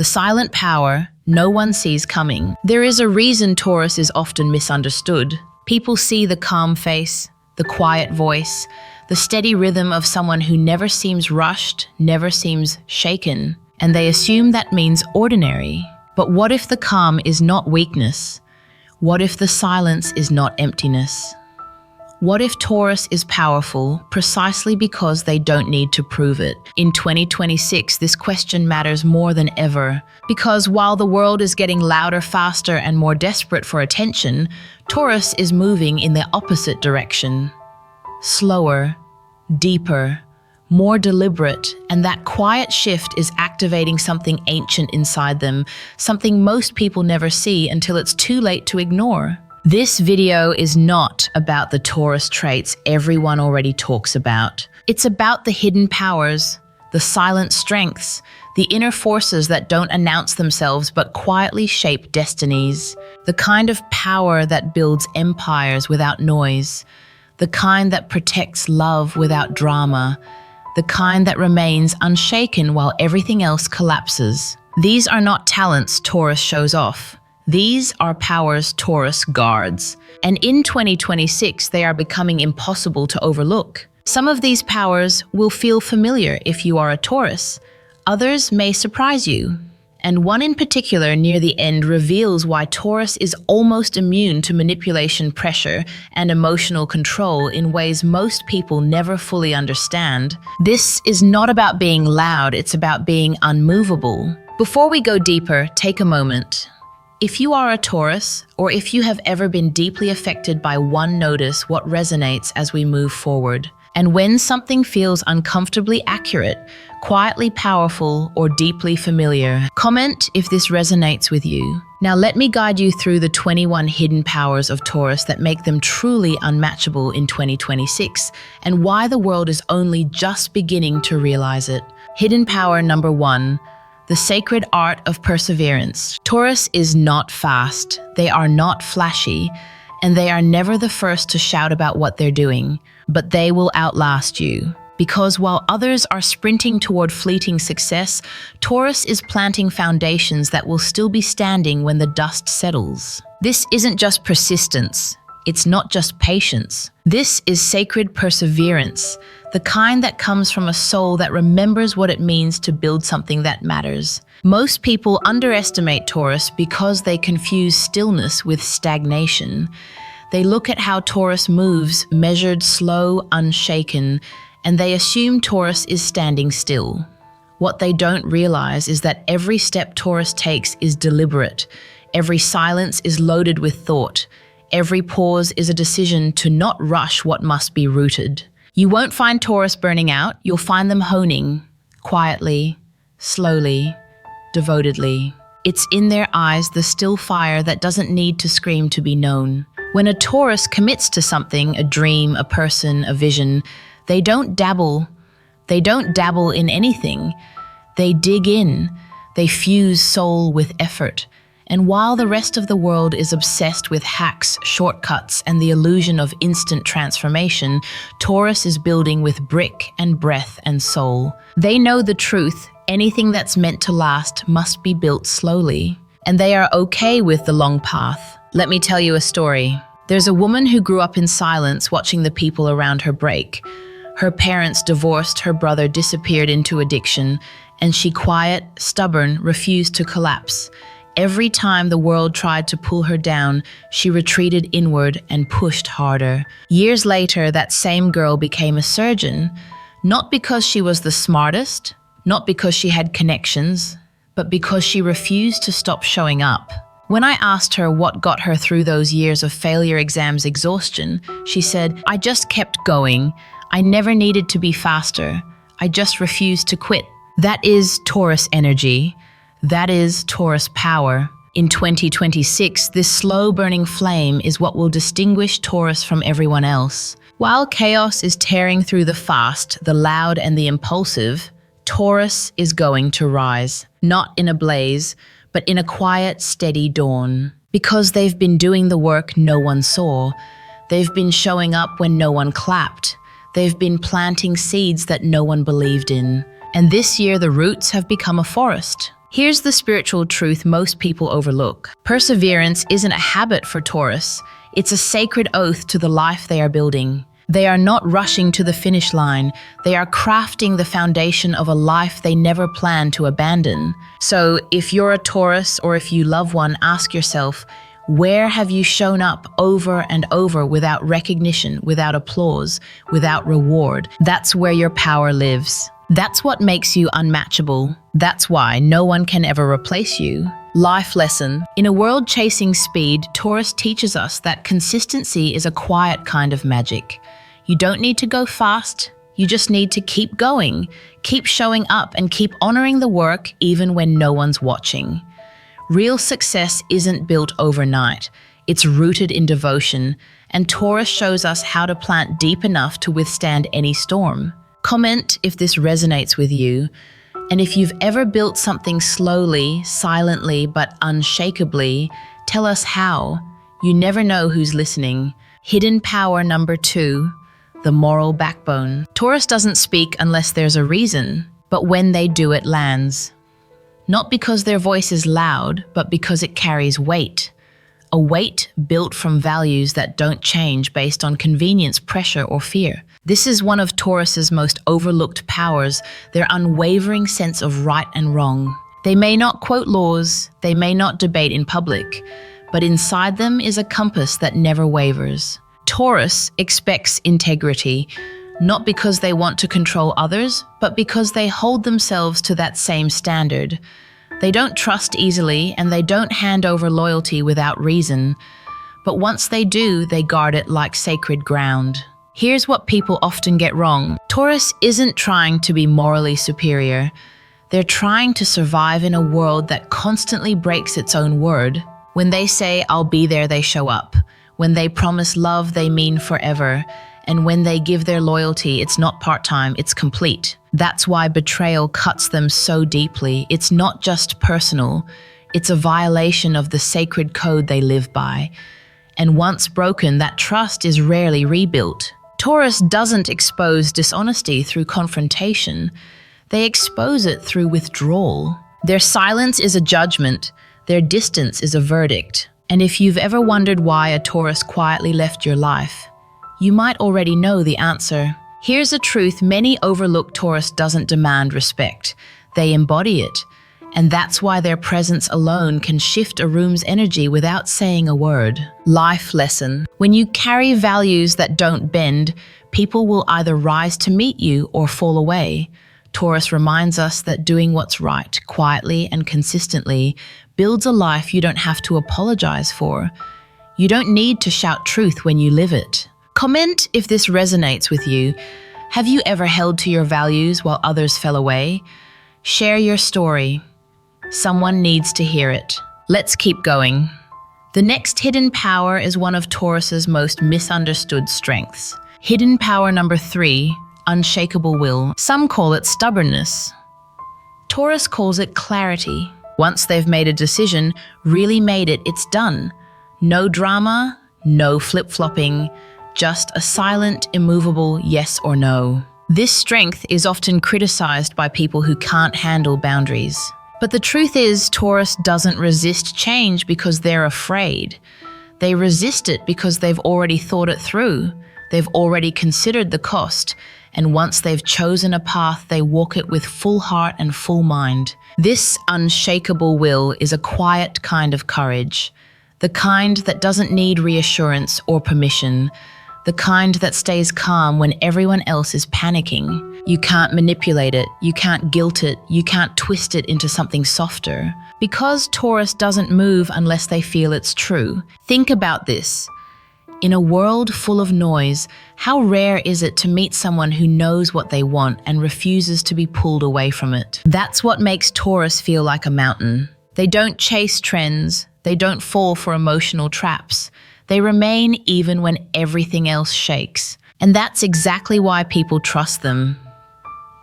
the silent power no one sees coming. There is a reason Taurus is often misunderstood. People see the calm face, the quiet voice, the steady rhythm of someone who never seems rushed, never seems shaken, and they assume that means ordinary. But what if the calm is not weakness? What if the silence is not emptiness? What if Taurus is powerful precisely because they don't need to prove it? In 2026, this question matters more than ever, because while the world is getting louder, faster, and more desperate for attention, Taurus is moving in the opposite direction. Slower, deeper, more deliberate, and that quiet shift is activating something ancient inside them, something most people never see until it's too late to ignore. This video is not about the Taurus traits everyone already talks about. It's about the hidden powers, the silent strengths, the inner forces that don't announce themselves but quietly shape destinies. The kind of power that builds empires without noise, the kind that protects love without drama, the kind that remains unshaken while everything else collapses. These are not talents Taurus shows off. These are powers Taurus guards. And in 2026, they are becoming impossible to overlook. Some of these powers will feel familiar if you are a Taurus. Others may surprise you. And one in particular near the end reveals why Taurus is almost immune to manipulation, pressure, and emotional control in ways most people never fully understand. This is not about being loud, it's about being unmovable. Before we go deeper, take a moment. If you are a Taurus, or if you have ever been deeply affected by one, notice what resonates as we move forward. And when something feels uncomfortably accurate, quietly powerful, or deeply familiar, comment if this resonates with you. Now let me guide you through the 21 hidden powers of Taurus that make them truly unmatchable in 2026, and why the world is only just beginning to realize it. Hidden power number 1. The sacred art of perseverance. Taurus is not fast, they are not flashy, and they are never the first to shout about what they're doing, but they will outlast you. Because while others are sprinting toward fleeting success, Taurus is planting foundations that will still be standing when the dust settles. This isn't just persistence, it's not just patience. This is sacred perseverance, the kind that comes from a soul that remembers what it means to build something that matters. Most people underestimate Taurus because they confuse stillness with stagnation. They look at how Taurus moves, measured, slow, unshaken, and they assume Taurus is standing still. What they don't realize is that every step Taurus takes is deliberate. Every silence is loaded with thought. Every pause is a decision to not rush what must be rooted. You won't find Taurus burning out, you'll find them honing, quietly, slowly, devotedly. It's in their eyes the still fire that doesn't need to scream to be known. When a Taurus commits to something, a dream, a person, a vision, they don't dabble in anything. They dig in, they fuse soul with effort. And while the rest of the world is obsessed with hacks, shortcuts, and the illusion of instant transformation, Taurus is building with brick and breath and soul. They know the truth, anything that's meant to last must be built slowly. And they are okay with the long path. Let me tell you a story. There's a woman who grew up in silence watching the people around her break. Her parents divorced, her brother disappeared into addiction, and she, quiet, stubborn, refused to collapse. Every time the world tried to pull her down, she retreated inward and pushed harder. Years later, that same girl became a surgeon, not because she was the smartest, not because she had connections, but because she refused to stop showing up. When I asked her what got her through those years of failure, exams, exhaustion, she said, "I just kept going. I never needed to be faster. I just refused to quit." That is Taurus energy. That is Taurus power. In 2026, this slow-burning flame is what will distinguish Taurus from everyone else. While chaos is tearing through the fast, the loud, and the impulsive, Taurus is going to rise, not in a blaze, but in a quiet, steady dawn. Because they've been doing the work no one saw. They've been showing up when no one clapped. They've been planting seeds that no one believed in. And this year, the roots have become a forest. Here's the spiritual truth most people overlook. Perseverance isn't a habit for Taurus. It's a sacred oath to the life they are building. They are not rushing to the finish line. They are crafting the foundation of a life they never planned to abandon. So if you're a Taurus or if you love one, ask yourself, where have you shown up over and over without recognition, without applause, without reward? That's where your power lives. That's what makes you unmatchable. That's why no one can ever replace you. Life lesson. In a world chasing speed, Taurus teaches us that consistency is a quiet kind of magic. You don't need to go fast. You just need to keep going, keep showing up, and keep honoring the work even when no one's watching. Real success isn't built overnight. It's rooted in devotion, and Taurus shows us how to plant deep enough to withstand any storm. Comment if this resonates with you, and if you've ever built something slowly, silently, but unshakably, tell us how. You never know who's listening. Hidden power number 2, the moral backbone. Taurus doesn't speak unless there's a reason, but when they do, it lands. Not because their voice is loud, but because it carries weight. A weight built from values that don't change based on convenience, pressure, or fear. This is one of Taurus's most overlooked powers, their unwavering sense of right and wrong. They may not quote laws, they may not debate in public, but inside them is a compass that never wavers. Taurus expects integrity, not because they want to control others, but because they hold themselves to that same standard. They don't trust easily, and they don't hand over loyalty without reason. But once they do, they guard it like sacred ground. Here's what people often get wrong. Taurus isn't trying to be morally superior. They're trying to survive in a world that constantly breaks its own word. When they say, "I'll be there," they show up. When they promise love, they mean forever. And when they give their loyalty, it's not part-time, it's complete. That's why betrayal cuts them so deeply. It's not just personal, it's a violation of the sacred code they live by. And once broken, that trust is rarely rebuilt. Taurus doesn't expose dishonesty through confrontation. They expose it through withdrawal. Their silence is a judgment. Their distance is a verdict. And if you've ever wondered why a Taurus quietly left your life, you might already know the answer. Here's a truth many overlook: Taurus doesn't demand respect. They embody it. And that's why their presence alone can shift a room's energy without saying a word. Life lesson. When you carry values that don't bend, people will either rise to meet you or fall away. Taurus reminds us that doing what's right, quietly and consistently, builds a life you don't have to apologize for. You don't need to shout truth when you live it. Comment if this resonates with you. Have you ever held to your values while others fell away? Share your story. Someone needs to hear it. Let's keep going. The next hidden power is one of Taurus's most misunderstood strengths. Hidden power number 3, unshakable will. Some call it stubbornness. Taurus calls it clarity. Once they've made a decision, really made it, it's done. No drama, no flip-flopping, just a silent, immovable yes or no. This strength is often criticized by people who can't handle boundaries. But the truth is, Taurus doesn't resist change because they're afraid. They resist it because they've already thought it through. They've already considered the cost. And once they've chosen a path, they walk it with full heart and full mind. This unshakable will is a quiet kind of courage. The kind that doesn't need reassurance or permission. The kind that stays calm when everyone else is panicking. You can't manipulate it, you can't guilt it, you can't twist it into something softer. Because Taurus doesn't move unless they feel it's true. Think about this. In a world full of noise, how rare is it to meet someone who knows what they want and refuses to be pulled away from it? That's what makes Taurus feel like a mountain. They don't chase trends, they don't fall for emotional traps. They remain even when everything else shakes. And that's exactly why people trust them.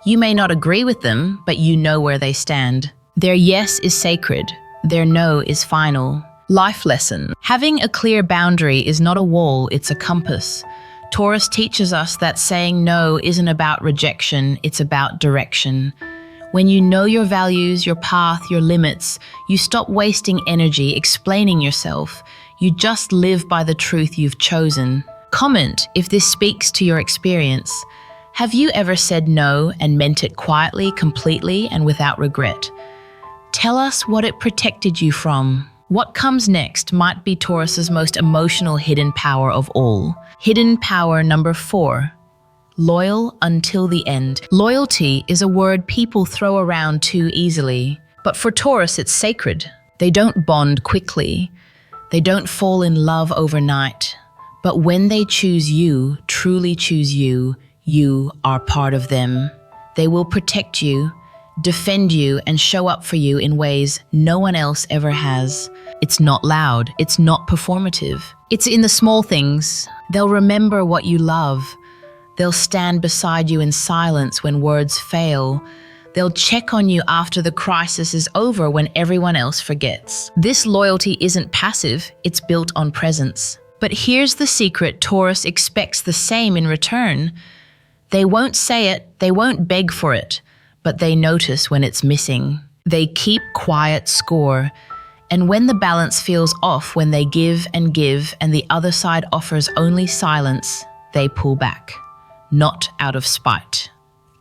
You may not agree with them, but you know where they stand. Their yes is sacred. Their no is final. Life lesson. Having a clear boundary is not a wall, it's a compass. Taurus teaches us that saying no isn't about rejection, it's about direction. When you know your values, your path, your limits, you stop wasting energy explaining yourself. You just live by the truth you've chosen. Comment if this speaks to your experience. Have you ever said no and meant it quietly, completely, and without regret? Tell us what it protected you from. What comes next might be Taurus's most emotional hidden power of all. Hidden power number 4. Loyal until the end. Loyalty is a word people throw around too easily, but for Taurus it's sacred. They don't bond quickly. They don't fall in love overnight. But when they choose you, truly choose you, you are part of them. They will protect you, defend you, and show up for you in ways no one else ever has. It's not loud. It's not performative. It's in the small things. They'll remember what you love. They'll stand beside you in silence when words fail. They'll check on you after the crisis is over when everyone else forgets. This loyalty isn't passive, it's built on presence. But here's the secret: Taurus expects the same in return. They won't say it, they won't beg for it, but they notice when it's missing. They keep quiet score. And when the balance feels off, when they give and the other side offers only silence, they pull back. Not out of spite,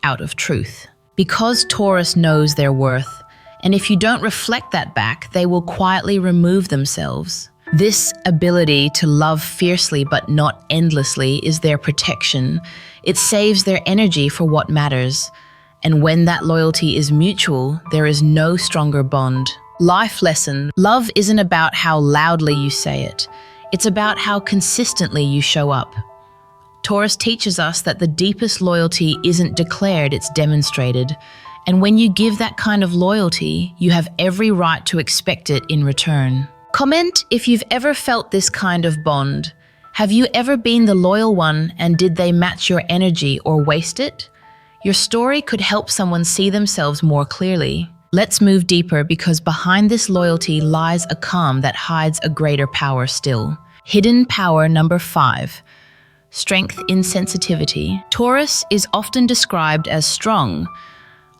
out of truth. Because Taurus knows their worth, and if you don't reflect that back, they will quietly remove themselves. This ability to love fiercely but not endlessly is their protection. It saves their energy for what matters. And when that loyalty is mutual, there is no stronger bond. Life lesson: love isn't about how loudly you say it. It's about how consistently you show up. Taurus teaches us that the deepest loyalty isn't declared, it's demonstrated. And when you give that kind of loyalty, you have every right to expect it in return. Comment if you've ever felt this kind of bond. Have you ever been the loyal one, and did they match your energy or waste it? Your story could help someone see themselves more clearly. Let's move deeper, because behind this loyalty lies a calm that hides a greater power still. Hidden power number 5. Strength in sensitivity. Taurus is often described as strong,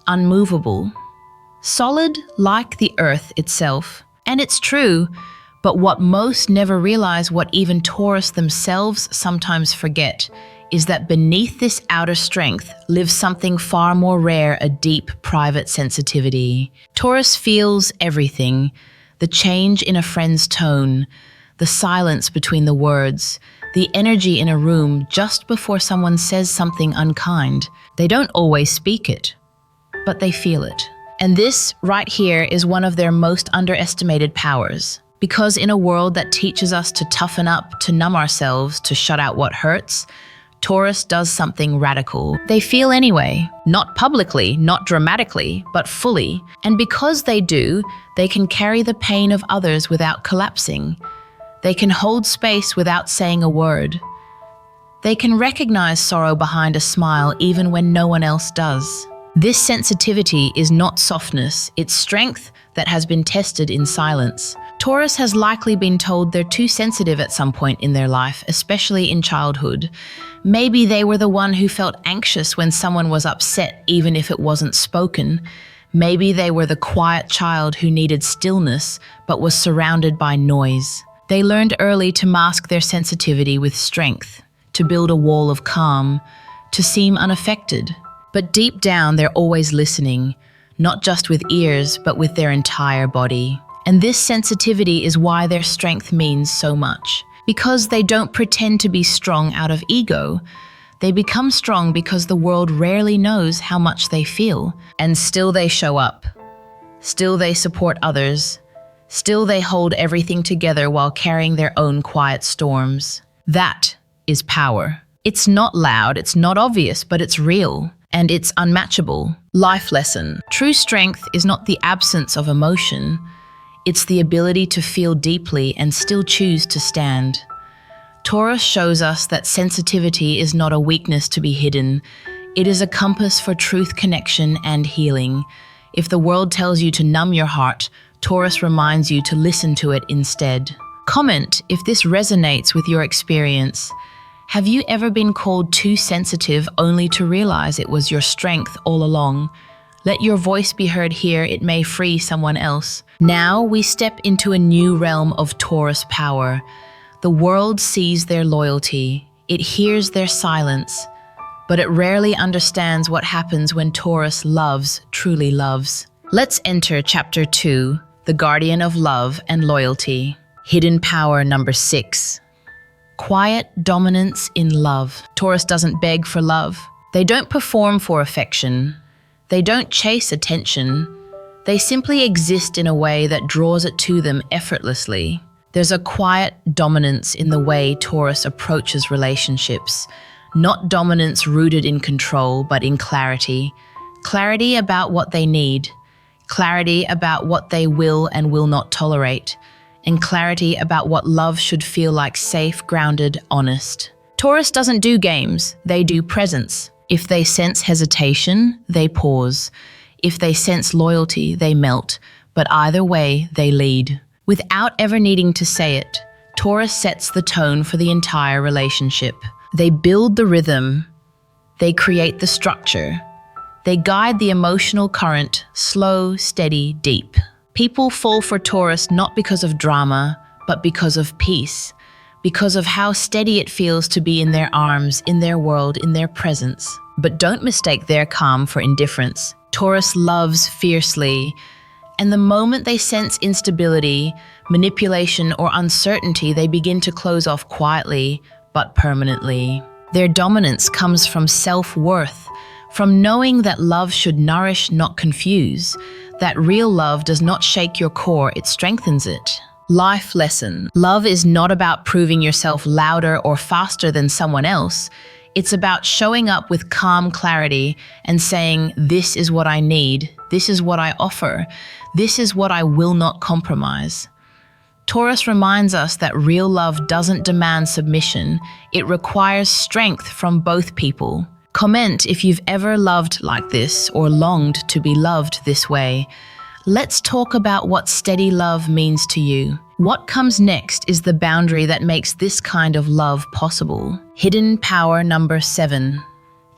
unmovable, solid like the earth itself. And it's true, but what most never realize, what even Taurus themselves sometimes forget, is that beneath this outer strength lives something far more rare: a deep, private sensitivity. Taurus feels everything: the change in a friend's tone, the silence between the words, the energy in a room just before someone says something unkind. They don't always speak it, but they feel it. And this right here is one of their most underestimated powers. Because in a world that teaches us to toughen up, to numb ourselves, to shut out what hurts, Taurus does something radical. They feel anyway, not publicly, not dramatically, but fully. And because they do, they can carry the pain of others without collapsing. They can hold space without saying a word. They can recognize sorrow behind a smile even when no one else does. This sensitivity is not softness, it's strength that has been tested in silence. Taurus has likely been told they're too sensitive at some point in their life, especially in childhood. Maybe they were the one who felt anxious when someone was upset, even if it wasn't spoken. Maybe they were the quiet child who needed stillness but was surrounded by noise. They learned early to mask their sensitivity with strength, to build a wall of calm, to seem unaffected. But deep down, they're always listening, not just with ears, but with their entire body. And this sensitivity is why their strength means so much. Because they don't pretend to be strong out of ego. They become strong because the world rarely knows how much they feel. And still they show up. Still they support others. Still they hold everything together while carrying their own quiet storms. That is power. It's not loud, it's not obvious, but it's real. And it's unmatchable. Life lesson. True strength is not the absence of emotion. It's the ability to feel deeply and still choose to stand. Taurus shows us that sensitivity is not a weakness to be hidden. It is a compass for truth, connection, and healing. If the world tells you to numb your heart, Taurus reminds you to listen to it instead. Comment if this resonates with your experience. Have you ever been called too sensitive only to realize it was your strength all along? Let your voice be heard here, it may free someone else. Now we step into a new realm of Taurus power. The world sees their loyalty, it hears their silence, but it rarely understands what happens when Taurus loves, truly loves. Let's enter Chapter 2, the Guardian of Love and Loyalty. Hidden power number 6. Quiet dominance in love. Taurus doesn't beg for love. They don't perform for affection. They don't chase attention. They simply exist in a way that draws it to them effortlessly. There's a quiet dominance in the way Taurus approaches relationships. Not dominance rooted in control, but in clarity. Clarity about what they need. Clarity about what they will and will not tolerate. And clarity about what love should feel like: safe, grounded, honest. Taurus doesn't do games, they do presence. If they sense hesitation, they pause. If they sense loyalty, they melt. But either way, they lead. Without ever needing to say it, Taurus sets the tone for the entire relationship. They build the rhythm. They create the structure. They guide the emotional current, slow, steady, deep. People fall for Taurus not because of drama, but because of peace. Because of how steady it feels to be in their arms, in their world, in their presence. But don't mistake their calm for indifference. Taurus loves fiercely, and the moment they sense instability, manipulation, or uncertainty, they begin to close off quietly, but permanently. Their dominance comes from self-worth, from knowing that love should nourish, not confuse, that real love does not shake your core, it strengthens it. Life lesson. Love is not about proving yourself louder or faster than someone else. It's about showing up with calm clarity and saying, this is what I need, this is what I offer, this is what I will not compromise. Taurus reminds us that real love doesn't demand submission, it requires strength from both people. Comment if you've ever loved like this or longed to be loved this way. Let's talk about what steady love means to you. What comes next is the boundary that makes this kind of love possible. Hidden power number 7.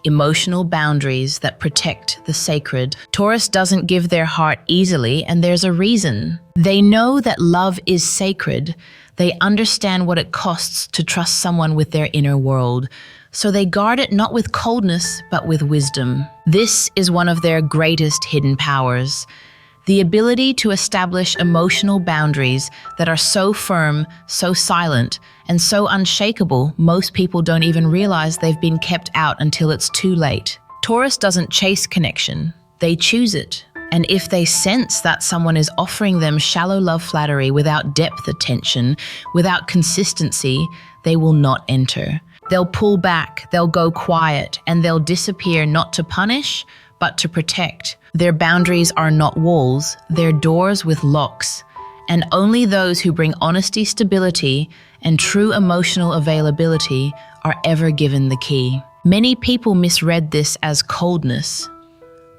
Emotional boundaries that protect the sacred. Taurus doesn't give their heart easily, and there's a reason. They know that love is sacred. They understand what it costs to trust someone with their inner world. So they guard it not with coldness, but with wisdom. This is one of their greatest hidden powers. The ability to establish emotional boundaries that are so firm, so silent, and so unshakable, most people don't even realize they've been kept out until it's too late. Taurus doesn't chase connection, they choose it. And if they sense that someone is offering them shallow love flattery without depth attention, without consistency, they will not enter. They'll pull back, they'll go quiet, and they'll disappear not to punish, but to protect. Their boundaries are not walls, they're doors with locks. And only those who bring honesty, stability, and true emotional availability are ever given the key. Many people misread this as coldness,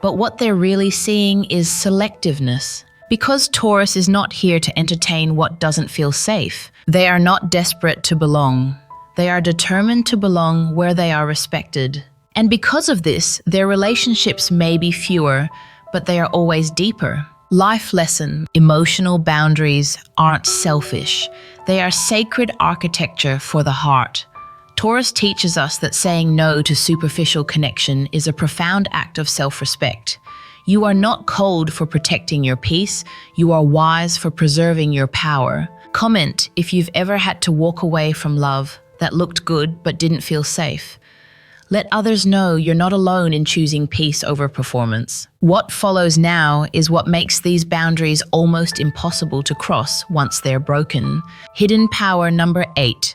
but what they're really seeing is selectiveness. Because Taurus is not here to entertain what doesn't feel safe, they are not desperate to belong. They are determined to belong where they are respected. And because of this, their relationships may be fewer, but they are always deeper. Life lesson. Emotional boundaries aren't selfish. They are sacred architecture for the heart. Taurus teaches us that saying no to superficial connection is a profound act of self-respect. You are not cold for protecting your peace. You are wise for preserving your power. Comment if you've ever had to walk away from love that looked good but didn't feel safe. Let others know you're not alone in choosing peace over performance. What follows now is what makes these boundaries almost impossible to cross once they're broken. Hidden power number 8.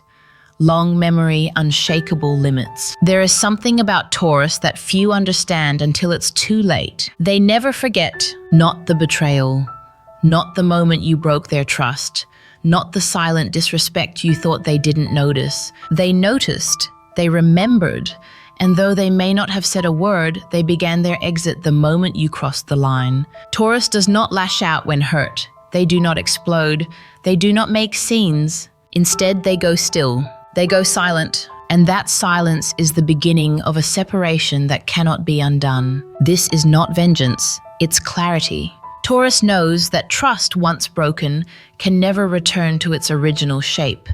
Long memory, unshakable limits. There is something about Taurus that few understand until it's too late. They never forget, not the betrayal, not the moment you broke their trust, not the silent disrespect you thought they didn't notice. They noticed, they remembered, and though they may not have said a word, they began their exit the moment you crossed the line. Taurus does not lash out when hurt. They do not explode. They do not make scenes. Instead, they go still. They go silent, And that silence is the beginning of a separation that cannot be undone. This is not vengeance, it's clarity. Taurus knows that trust, once broken, can never return to its original shape.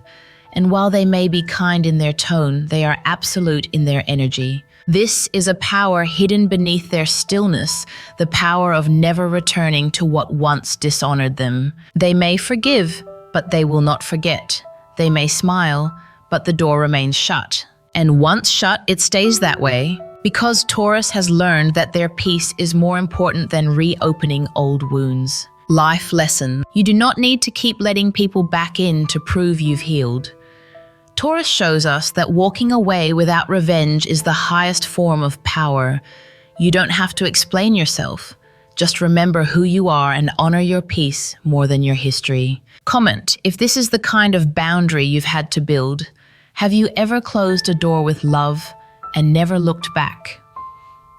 And while they may be kind in their tone, they are absolute in their energy. This is a power hidden beneath their stillness, the power of never returning to what once dishonored them. They may forgive, but they will not forget. They may smile, but the door remains shut. And once shut, it stays that way, because Taurus has learned that their peace is more important than reopening old wounds. Life lesson: you do not need to keep letting people back in to prove you've healed. Taurus shows us that walking away without revenge is the highest form of power. You don't have to explain yourself. Just remember who you are and honor your peace more than your history. Comment if this is the kind of boundary you've had to build. Have you ever closed a door with love and never looked back?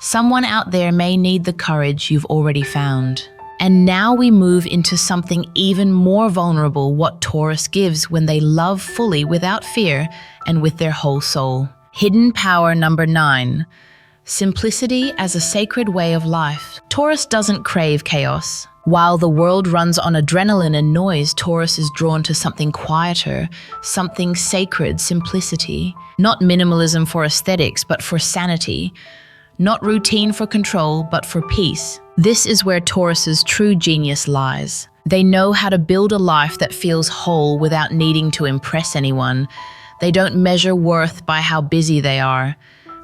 Someone out there may need the courage you've already found. And now we move into something even more vulnerable, what Taurus gives when they love fully without fear and with their whole soul. Hidden power number 9. Simplicity as a sacred way of life. Taurus doesn't crave chaos. While the world runs on adrenaline and noise, Taurus is drawn to something quieter, something sacred, simplicity. Not minimalism for aesthetics, but for sanity. Not routine for control, but for peace. This is where Taurus's true genius lies. They know how to build a life that feels whole without needing to impress anyone. They don't measure worth by how busy they are.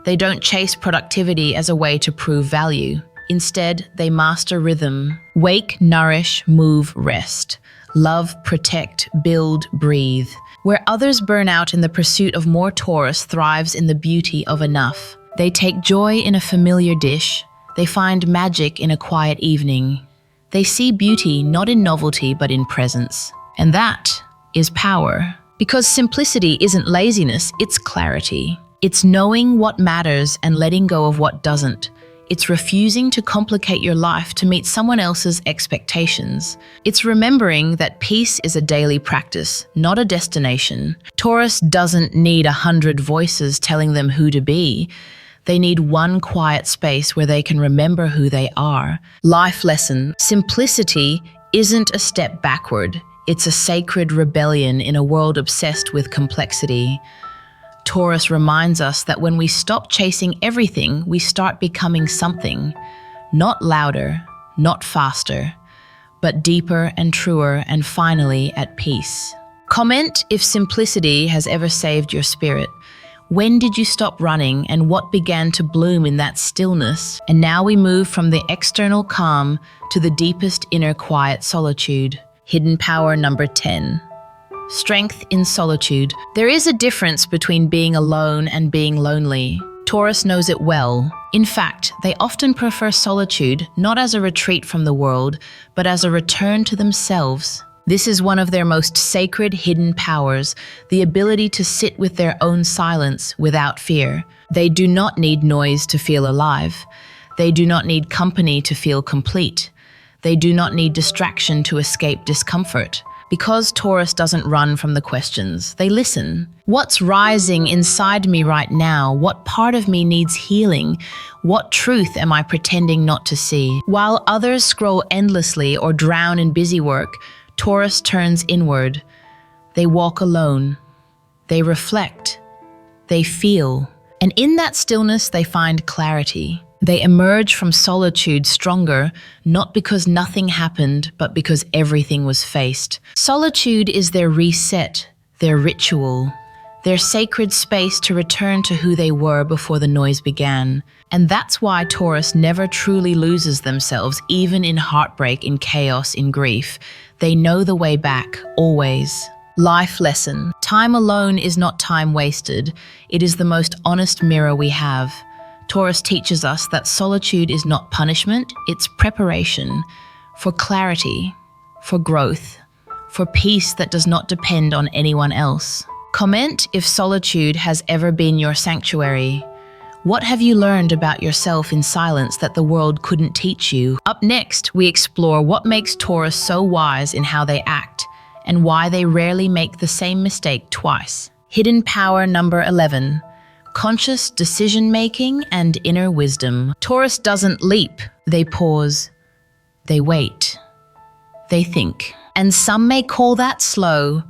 They don't chase productivity as a way to prove value. Instead, they master rhythm. Wake, nourish, move, rest. Love, protect, build, breathe. Where others burn out in the pursuit of more, Taurus thrives in the beauty of enough. They take joy in a familiar dish. They find magic in a quiet evening. They see beauty not in novelty but in presence. And that is power. Because simplicity isn't laziness, it's clarity. It's knowing what matters and letting go of what doesn't. It's refusing to complicate your life to meet someone else's expectations. It's remembering that peace is a daily practice, not a destination. Taurus doesn't need 100 voices telling them who to be. They need one quiet space where they can remember who they are. Life lesson: simplicity isn't a step backward. It's a sacred rebellion in a world obsessed with complexity. Taurus reminds us that when we stop chasing everything, we start becoming something. Not louder, not faster, but deeper and truer and finally at peace. Comment if simplicity has ever saved your spirit. When did you stop running and what began to bloom in that stillness? And now we move from the external calm to the deepest inner quiet solitude. Hidden power number 10. Strength in solitude. There is a difference between being alone and being lonely. Taurus knows it well. In fact, they often prefer solitude not as a retreat from the world, but as a return to themselves. This is one of their most sacred hidden powers, the ability to sit with their own silence without fear. They do not need noise to feel alive. They do not need company to feel complete. They do not need distraction to escape discomfort. Because Taurus doesn't run from the questions, they listen. What's rising inside me right now? What part of me needs healing? What truth am I pretending not to see? While others scroll endlessly or drown in busy work, Taurus turns inward. They walk alone. They reflect. They feel. And in that stillness, they find clarity. They emerge from solitude stronger, not because nothing happened, but because everything was faced. Solitude is their reset, their ritual, their sacred space to return to who they were before the noise began. And that's why Taurus never truly loses themselves, even in heartbreak, in chaos, in grief. They know the way back, always. Life lesson. Time alone is not time wasted. It is the most honest mirror we have. Taurus teaches us that solitude is not punishment, it's preparation for clarity, for growth, for peace that does not depend on anyone else. Comment if solitude has ever been your sanctuary. What have you learned about yourself in silence that the world couldn't teach you? Up next, we explore what makes Taurus so wise in how they act and why they rarely make the same mistake twice. Hidden power number 11. Conscious decision-making and inner wisdom. Taurus doesn't leap. They pause. They wait. They think. And some may call that slow,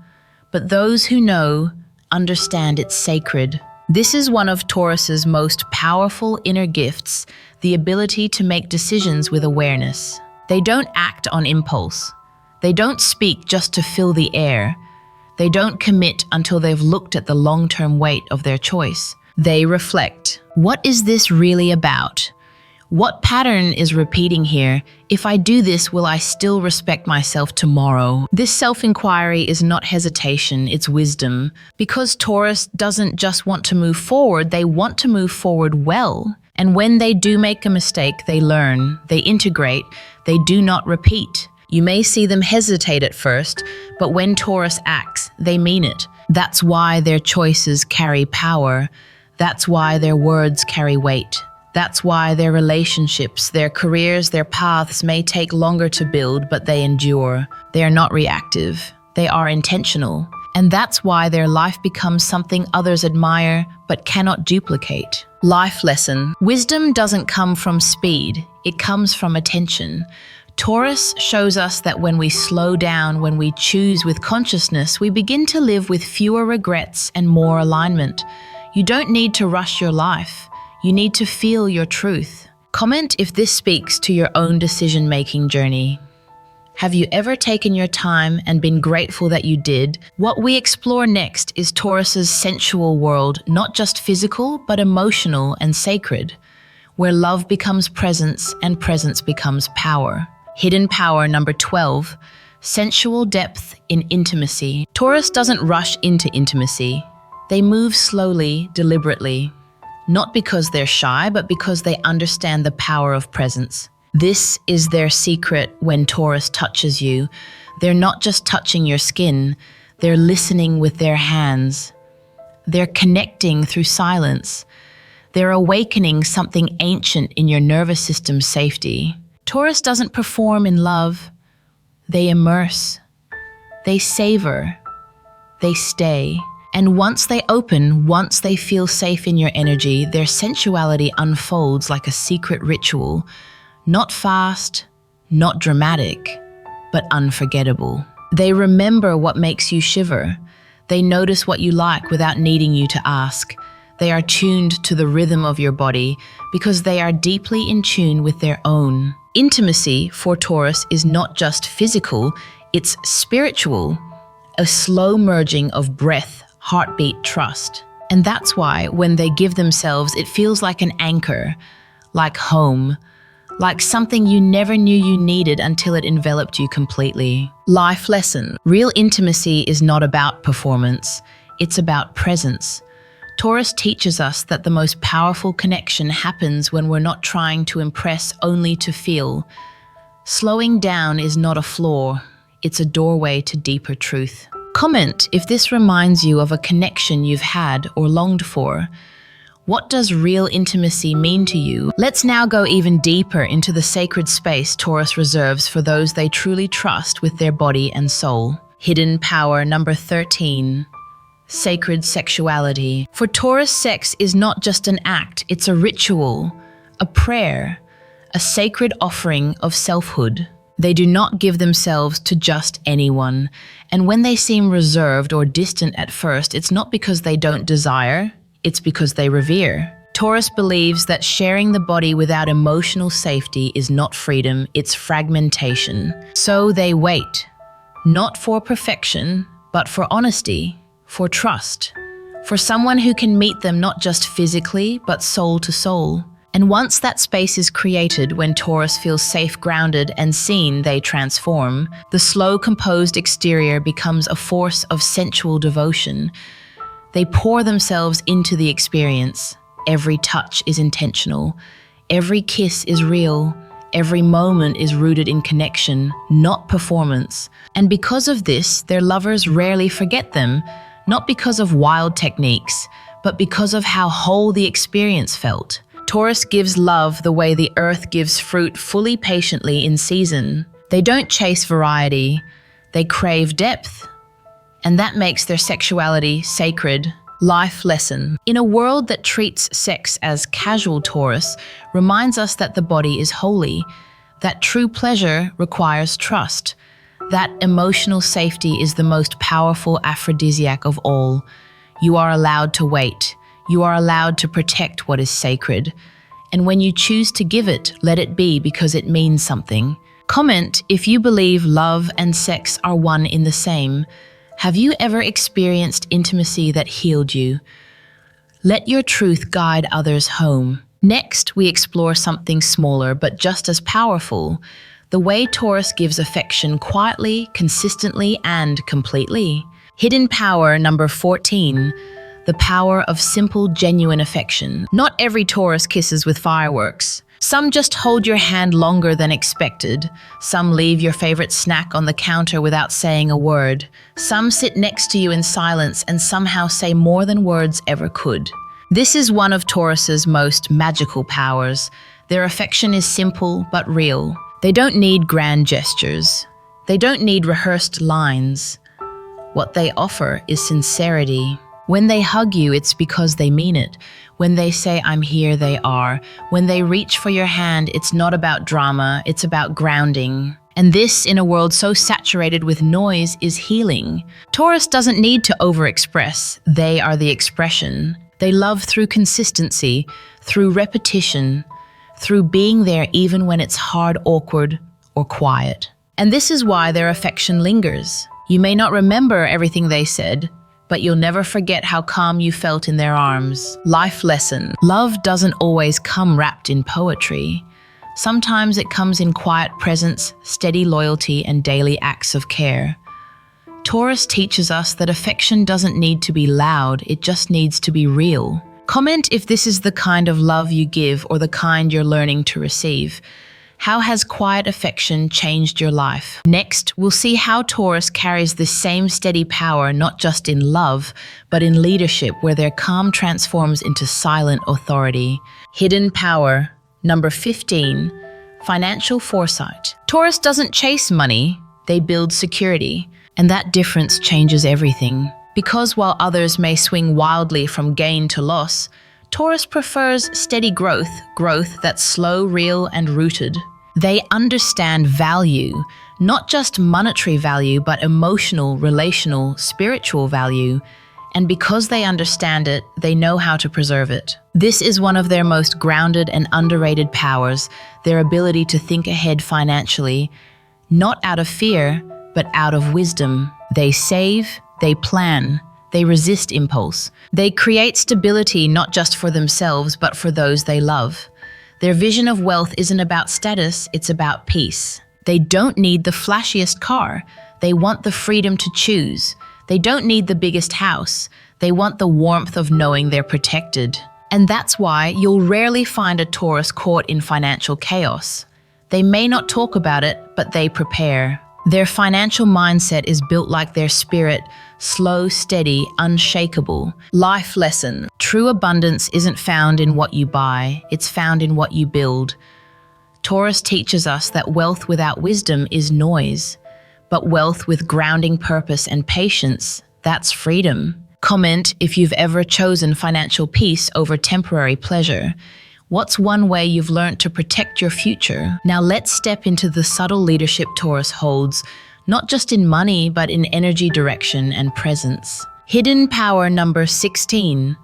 but those who know understand it's sacred. This is one of Taurus's most powerful inner gifts, the ability to make decisions with awareness. They don't act on impulse. They don't speak just to fill the air. They don't commit until they've looked at the long-term weight of their choice. They reflect. What is this really about? What pattern is repeating here? If I do this, will I still respect myself tomorrow? This self-inquiry is not hesitation, it's wisdom. Because Taurus doesn't just want to move forward, they want to move forward well. And when they do make a mistake, they learn, they integrate, they do not repeat. You may see them hesitate at first, but when Taurus acts, they mean it. That's why their choices carry power. That's why their words carry weight. That's why their relationships, their careers, their paths may take longer to build, but they endure. They are not reactive. They are intentional. And that's why their life becomes something others admire, but cannot duplicate. Life lesson. Wisdom doesn't come from speed. It comes from attention. Taurus shows us that when we slow down, when we choose with consciousness, we begin to live with fewer regrets and more alignment. You don't need to rush your life. You need to feel your truth. Comment if this speaks to your own decision-making journey. Have you ever taken your time and been grateful that you did? What we explore next is Taurus's sensual world, not just physical, but emotional and sacred, where love becomes presence and presence becomes power. Hidden power number 12, sensual depth in intimacy. Taurus doesn't rush into intimacy. They move slowly, deliberately, not because they're shy, but because they understand the power of presence. This is their secret when Taurus touches you. They're not just touching your skin, they're listening with their hands. They're connecting through silence. They're awakening something ancient in your nervous system's safety. Taurus doesn't perform in love. They immerse. They savor. They stay. And once they open, once they feel safe in your energy, their sensuality unfolds like a secret ritual. Not fast, not dramatic, but unforgettable. They remember what makes you shiver. They notice what you like without needing you to ask. They are tuned to the rhythm of your body because they are deeply in tune with their own. Intimacy for Taurus is not just physical, it's spiritual, a slow merging of breath, heartbeat, trust. And that's why when they give themselves, it feels like an anchor, like home, like something you never knew you needed until it enveloped you completely. Life lesson. Real intimacy is not about performance, it's about presence. Taurus teaches us that the most powerful connection happens when we're not trying to impress, only to feel. Slowing down is not a flaw, it's a doorway to deeper truth. Comment if this reminds you of a connection you've had or longed for. What does real intimacy mean to you? Let's now go even deeper into the sacred space Taurus reserves for those they truly trust with their body and soul. Hidden power number 13. Sacred sexuality. For Taurus, sex is not just an act, it's a ritual, a prayer, a sacred offering of selfhood. They do not give themselves to just anyone, and when they seem reserved or distant at first, it's not because they don't desire, it's because they revere. Taurus believes that sharing the body without emotional safety is not freedom, it's fragmentation. So they wait, not for perfection, but for honesty, for trust, for someone who can meet them not just physically, but soul to soul. And once that space is created, when Taurus feels safe, grounded, and seen, they transform. The slow, composed exterior becomes a force of sensual devotion. They pour themselves into the experience. Every touch is intentional. Every kiss is real. Every moment is rooted in connection, not performance. And because of this, their lovers rarely forget them, not because of wild techniques, but because of how whole the experience felt. Taurus gives love the way the earth gives fruit, fully, patiently, in season. They don't chase variety. They crave depth. and that makes their sexuality sacred. Life lesson. In a world that treats sex as casual, Taurus reminds us that the body is holy, that true pleasure requires trust, that emotional safety is the most powerful aphrodisiac of all. You are allowed to wait. You are allowed to protect what is sacred. And when you choose to give it, let it be because it means something. Comment if you believe love and sex are one in the same. Have you ever experienced intimacy that healed you? Let your truth guide others home. Next, we explore something smaller but just as powerful, the way Taurus gives affection quietly, consistently, and completely. Hidden power number 14, the power of simple, genuine affection. Not every Taurus kisses with fireworks. Some just hold your hand longer than expected. Some leave your favorite snack on the counter without saying a word. Some sit next to you in silence and somehow say more than words ever could. This is one of Taurus's most magical powers. Their affection is simple but real. They don't need grand gestures. They don't need rehearsed lines. What they offer is sincerity. When they hug you, it's because they mean it. When they say, "I'm here," they are. When they reach for your hand, it's not about drama, it's about grounding. And this, in a world so saturated with noise, is healing. Taurus doesn't need to overexpress. They are the expression. They love through consistency, through repetition, through being there even when it's hard, awkward, or quiet. And this is why their affection lingers. You may not remember everything they said, but you'll never forget how calm you felt in their arms. Life lesson. Love doesn't always come wrapped in poetry. Sometimes it comes in quiet presence, steady loyalty, and daily acts of care. Taurus teaches us that affection doesn't need to be loud, it just needs to be real. Comment if this is the kind of love you give or the kind you're learning to receive. How has quiet affection changed your life? Next, we'll see how Taurus carries this same steady power not just in love, but in leadership, where their calm transforms into silent authority. Hidden power. Number 15, financial foresight. Taurus doesn't chase money, they build security, and that difference changes everything. Because while others may swing wildly from gain to loss, Taurus prefers steady growth that's slow, real, and rooted. They understand value, not just monetary value, but emotional, relational, spiritual value. And because they understand it, they know how to preserve it. This is one of their most grounded and underrated powers, their ability to think ahead financially, not out of fear, but out of wisdom. They save, they plan, they resist impulse. They create stability not just for themselves, but for those they love. Their vision of wealth isn't about status, it's about peace. They don't need the flashiest car. They want the freedom to choose. They don't need the biggest house. They want the warmth of knowing they're protected. And that's why you'll rarely find a Taurus caught in financial chaos. They may not talk about it, but they prepare. Their financial mindset is built like their spirit, slow, steady, unshakable. Life lesson. True abundance isn't found in what you buy, it's found in what you build. Taurus teaches us that wealth without wisdom is noise, but wealth with grounding purpose and patience, that's freedom. Comment if you've ever chosen financial peace over temporary pleasure. What's one way you've learned to protect your future? Now let's step into the subtle leadership Taurus holds, not just in money, but in energy, direction, and presence. Hidden power number 16,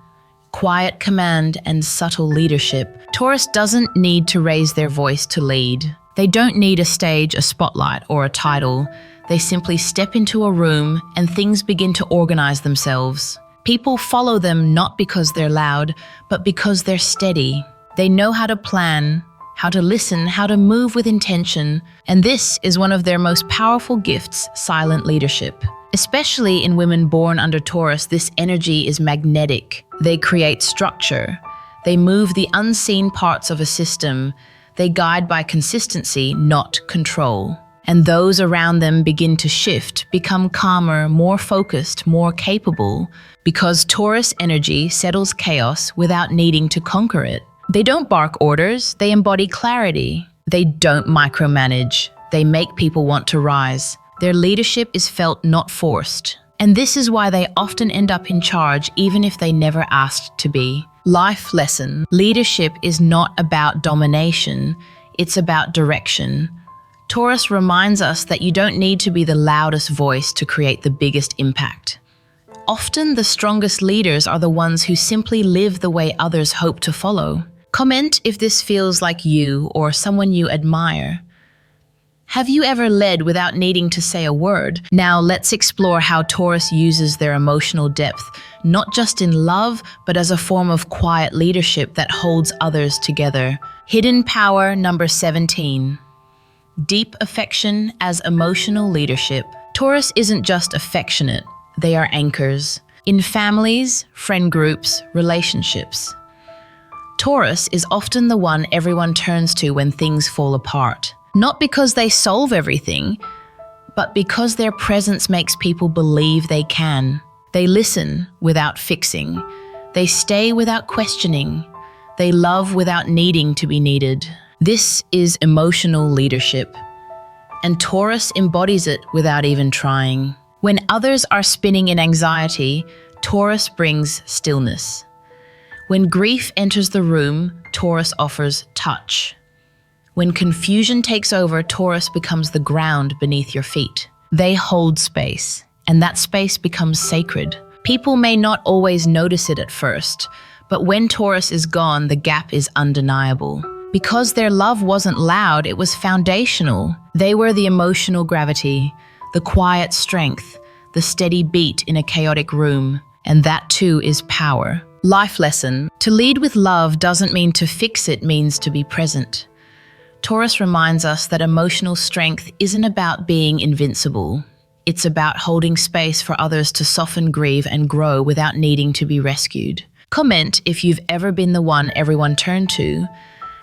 quiet command and subtle leadership. Taurus doesn't need to raise their voice to lead. They don't need a stage, a spotlight, or a title. They simply step into a room and things begin to organize themselves. People follow them not because they're loud, but because they're steady. They know how to plan, how to listen, how to move with intention, and this is one of their most powerful gifts, silent leadership. Especially in women born under Taurus, this energy is magnetic. They create structure. They move the unseen parts of a system. They guide by consistency, not control. And those around them begin to shift, become calmer, more focused, more capable, because Taurus energy settles chaos without needing to conquer it. They don't bark orders, they embody clarity. They don't micromanage, they make people want to rise. Their leadership is felt, not forced. And this is why they often end up in charge even if they never asked to be. Life lesson. Leadership is not about domination, it's about direction. Taurus reminds us that you don't need to be the loudest voice to create the biggest impact. Often the strongest leaders are the ones who simply live the way others hope to follow. Comment if this feels like you or someone you admire. Have you ever led without needing to say a word? Now let's explore how Taurus uses their emotional depth, not just in love, but as a form of quiet leadership that holds others together. Hidden power number 17. Deep affection as emotional leadership. Taurus isn't just affectionate, they are anchors. In families, friend groups, relationships. Taurus is often the one everyone turns to when things fall apart. Not because they solve everything, but because their presence makes people believe they can. They listen without fixing. They stay without questioning. They love without needing to be needed. This is emotional leadership, and Taurus embodies it without even trying. When others are spinning in anxiety, Taurus brings stillness. When grief enters the room, Taurus offers touch. When confusion takes over, Taurus becomes the ground beneath your feet. They hold space, and that space becomes sacred. People may not always notice it at first, but when Taurus is gone, the gap is undeniable. Because their love wasn't loud, it was foundational. They were the emotional gravity, the quiet strength, the steady beat in a chaotic room, and that too is power. Life lesson. To lead with love doesn't mean to fix it, means to be present. Taurus reminds us that emotional strength isn't about being invincible. It's about holding space for others to soften, grieve, and grow without needing to be rescued. Comment if you've ever been the one everyone turned to.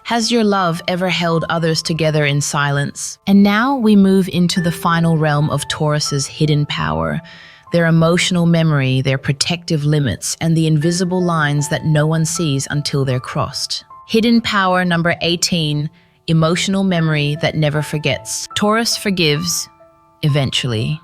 Has your love ever held others together in silence? And now we move into the final realm of Taurus's hidden power, their emotional memory, their protective limits, and the invisible lines that no one sees until they're crossed. Hidden power number 18. Emotional memory that never forgets. Taurus forgives, eventually,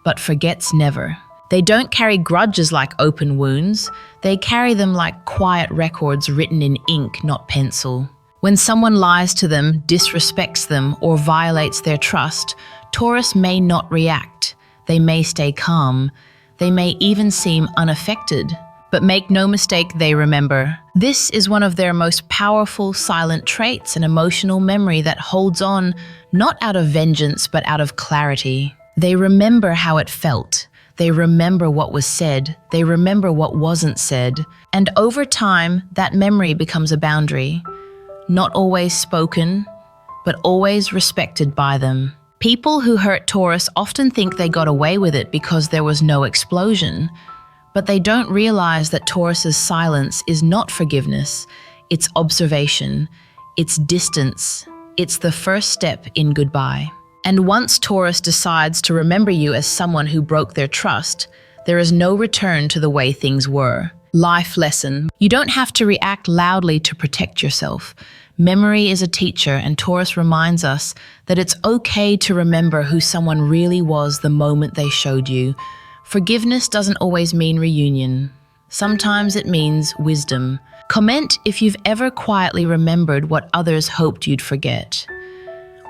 but forgets never. They don't carry grudges like open wounds. They carry them like quiet records written in ink, not pencil. When someone lies to them, disrespects them, or violates their trust, Taurus may not react. They may stay calm. They may even seem unaffected. But make no mistake, they remember. This is one of their most powerful silent traits, an emotional memory that holds on not out of vengeance, but out of clarity. They remember how it felt. They remember what was said. They remember what wasn't said. And over time, that memory becomes a boundary. Not always spoken, but always respected by them. People who hurt Taurus often think they got away with it because there was no explosion. But they don't realize that Taurus's silence is not forgiveness, it's observation, it's distance, it's the first step in goodbye. And once Taurus decides to remember you as someone who broke their trust, there is no return to the way things were. Life lesson. You don't have to react loudly to protect yourself. Memory is a teacher, and Taurus reminds us that it's okay to remember who someone really was the moment they showed you. Forgiveness doesn't always mean reunion. Sometimes it means wisdom. Comment if you've ever quietly remembered what others hoped you'd forget.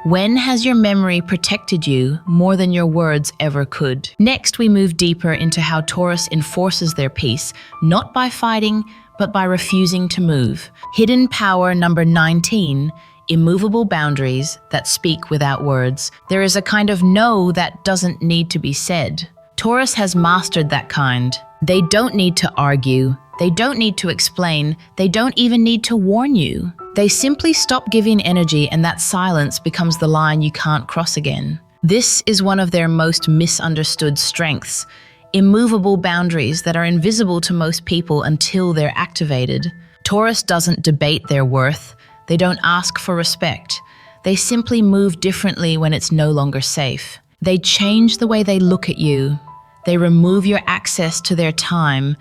When has your memory protected you more than your words ever could? Next, we move deeper into how Taurus enforces their peace, not by fighting, but by refusing to move. Hidden power number 19. Immovable boundaries that speak without words. There is a kind of no that doesn't need to be said. Taurus has mastered that kind. They don't need to argue. They don't need to explain. They don't even need to warn you. They simply stop giving energy, and that silence becomes the line you can't cross again. This is one of their most misunderstood strengths. Immovable boundaries that are invisible to most people until they're activated. Taurus doesn't debate their worth. They don't ask for respect. They simply move differently when it's no longer safe. They change the way they look at you. They remove your access to their time.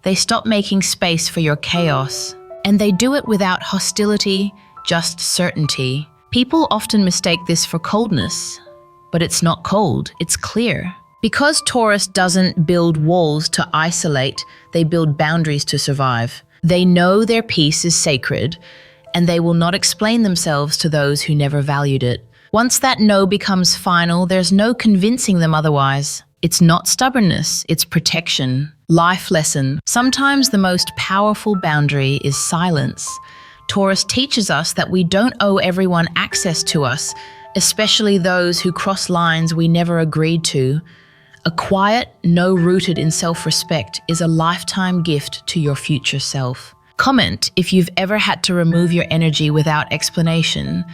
They stop making space for your chaos. And they do it without hostility, just certainty. People often mistake this for coldness, but it's not cold, it's clear. Because Taurus doesn't build walls to isolate, they build boundaries to survive. They know their peace is sacred, and they will not explain themselves to those who never valued it. Once that no becomes final, there's no convincing them otherwise. It's not stubbornness, it's protection. Life lesson. Sometimes the most powerful boundary is silence. Taurus teaches us that we don't owe everyone access to us, especially those who cross lines we never agreed to. A quiet no rooted in self-respect is a lifetime gift to your future self. Comment if you've ever had to remove your energy without explanation.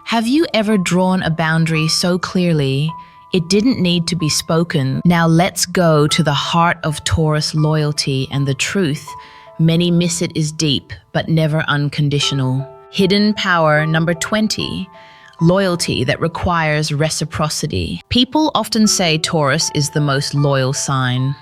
Have you ever drawn a boundary so clearly it didn't need to be spoken? Now let's go to the heart of Taurus loyalty, and the truth many miss it is deep but never unconditional. Hidden power number 20. Loyalty that requires reciprocity. People often say Taurus is the most loyal sign.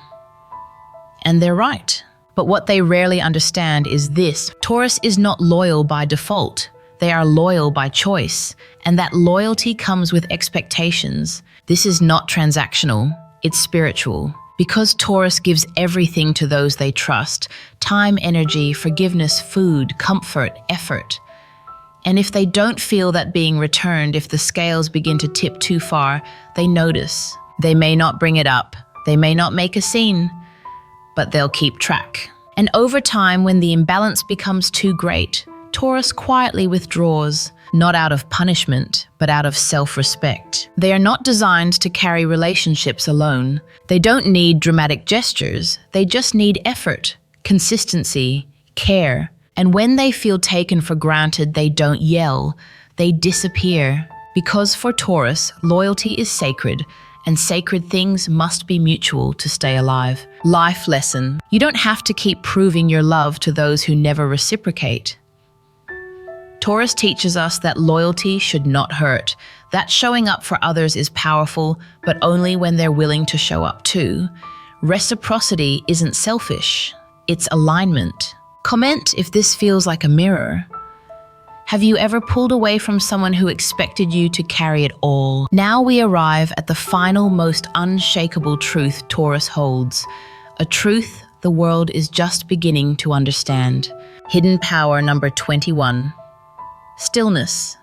And they're right. But what they rarely understand is this: Taurus is not loyal by default. They are loyal by choice. And that loyalty comes with expectations. This is not transactional, it's spiritual. Because Taurus gives everything to those they trust: time, energy, forgiveness, food, comfort, effort. And if they don't feel that being returned, if the scales begin to tip too far, they notice. They may not bring it up, they may not make a scene, but they'll keep track. And over time, when the imbalance becomes too great, Taurus quietly withdraws, not out of punishment, but out of self-respect. They are not designed to carry relationships alone. They don't need dramatic gestures, they just need effort, consistency, care. And when they feel taken for granted, they don't yell, they disappear. Because for Taurus, loyalty is sacred, and sacred things must be mutual to stay alive. Life lesson. You don't have to keep proving your love to those who never reciprocate. Taurus teaches us that loyalty should not hurt, that showing up for others is powerful, but only when they're willing to show up too. Reciprocity isn't selfish, it's alignment. Comment if this feels like a mirror. Have you ever pulled away from someone who expected you to carry it all? Now we arrive at the final, most unshakable truth Taurus holds. A truth the world is just beginning to understand. Hidden power number 21. Stillness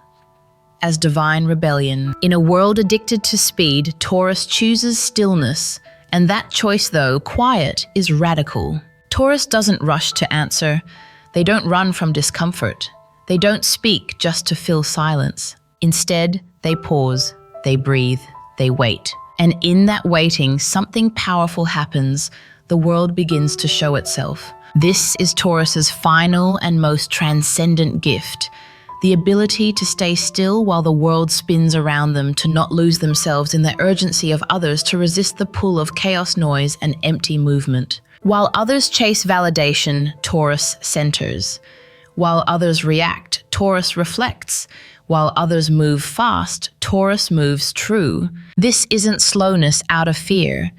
as divine rebellion. In a world addicted to speed, Taurus chooses stillness, and that choice, though quiet, is radical. Taurus doesn't rush to answer. They don't run from discomfort. They don't speak just to fill silence. Instead, they pause, they breathe, they wait. And in that waiting, something powerful happens. The world begins to show itself. This is Taurus's final and most transcendent gift: the ability to stay still while the world spins around them, to not lose themselves in the urgency of others, to resist the pull of chaos, noise, and empty movement. While others chase validation, Taurus centers. While others react, Taurus reflects. While others move fast, Taurus moves true. This isn't slowness out of fear.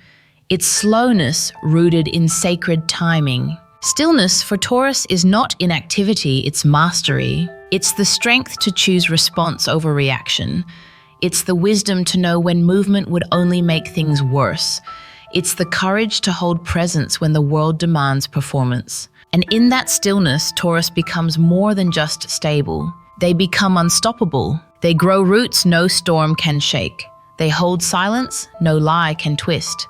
It's slowness rooted in sacred timing. Stillness for Taurus is not inactivity, it's mastery. It's the strength to choose response over reaction. It's the wisdom to know when movement would only make things worse. It's the courage to hold presence when the world demands performance. And in that stillness, Taurus becomes more than just stable. They become unstoppable. They grow roots no storm can shake. They hold silence no lie can twist.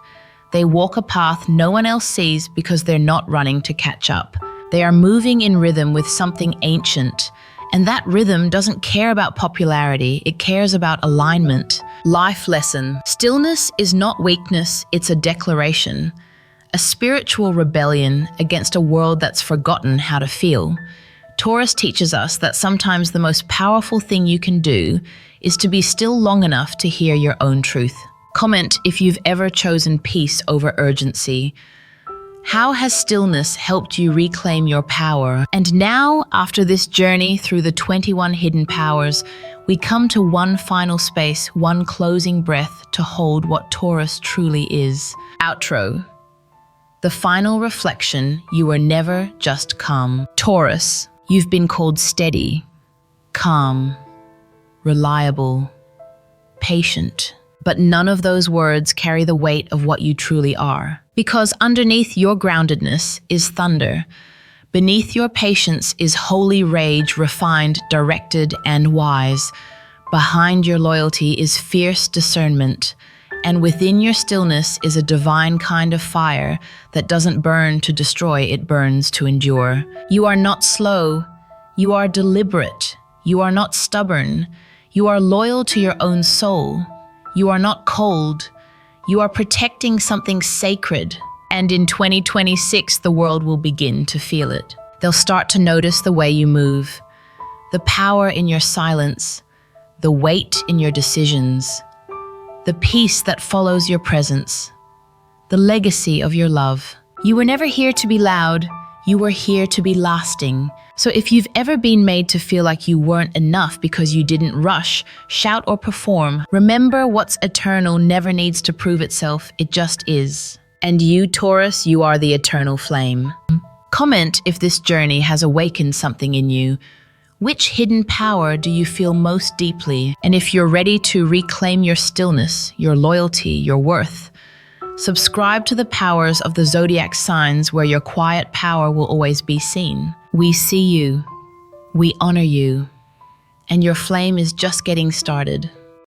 They walk a path no one else sees because they're not running to catch up. They are moving in rhythm with something ancient. And that rhythm doesn't care about popularity, it cares about alignment. Life lesson. Stillness is not weakness, it's a declaration. A spiritual rebellion against a world that's forgotten how to feel. Taurus teaches us that sometimes the most powerful thing you can do is to be still long enough to hear your own truth. Comment if you've ever chosen peace over urgency. How has stillness helped you reclaim your power? And now, after this journey through the 21 hidden powers, we come to one final space, one closing breath to hold what Taurus truly is. Outro. The final reflection: you were never just calm. Taurus, you've been called steady, calm, reliable, patient. but none of those words carry the weight of what you truly are. Because underneath your groundedness is thunder. Beneath your patience is holy rage, refined, directed, and wise. Behind your loyalty is fierce discernment. And within your stillness is a divine kind of fire that doesn't burn to destroy, it burns to endure. You are not slow. You are deliberate. You are not stubborn. You are loyal to your own soul. You are not cold. You are protecting something sacred. And in 2026, the world will begin to feel it. They'll start to notice the way you move, the power in your silence, the weight in your decisions, the peace that follows your presence, the legacy of your love. You were never here to be loud. You were here to be lasting. So if you've ever been made to feel like you weren't enough because you didn't rush, shout, or perform, remember what's eternal never needs to prove itself. It just is. And you, Taurus, you are the eternal flame. Comment if this journey has awakened something in you. Which hidden power do you feel most deeply? And if you're ready to reclaim your stillness, your loyalty, your worth, subscribe to the powers of the Zodiac signs where your quiet power will always be seen. We see you, we honor you, and your flame is just getting started.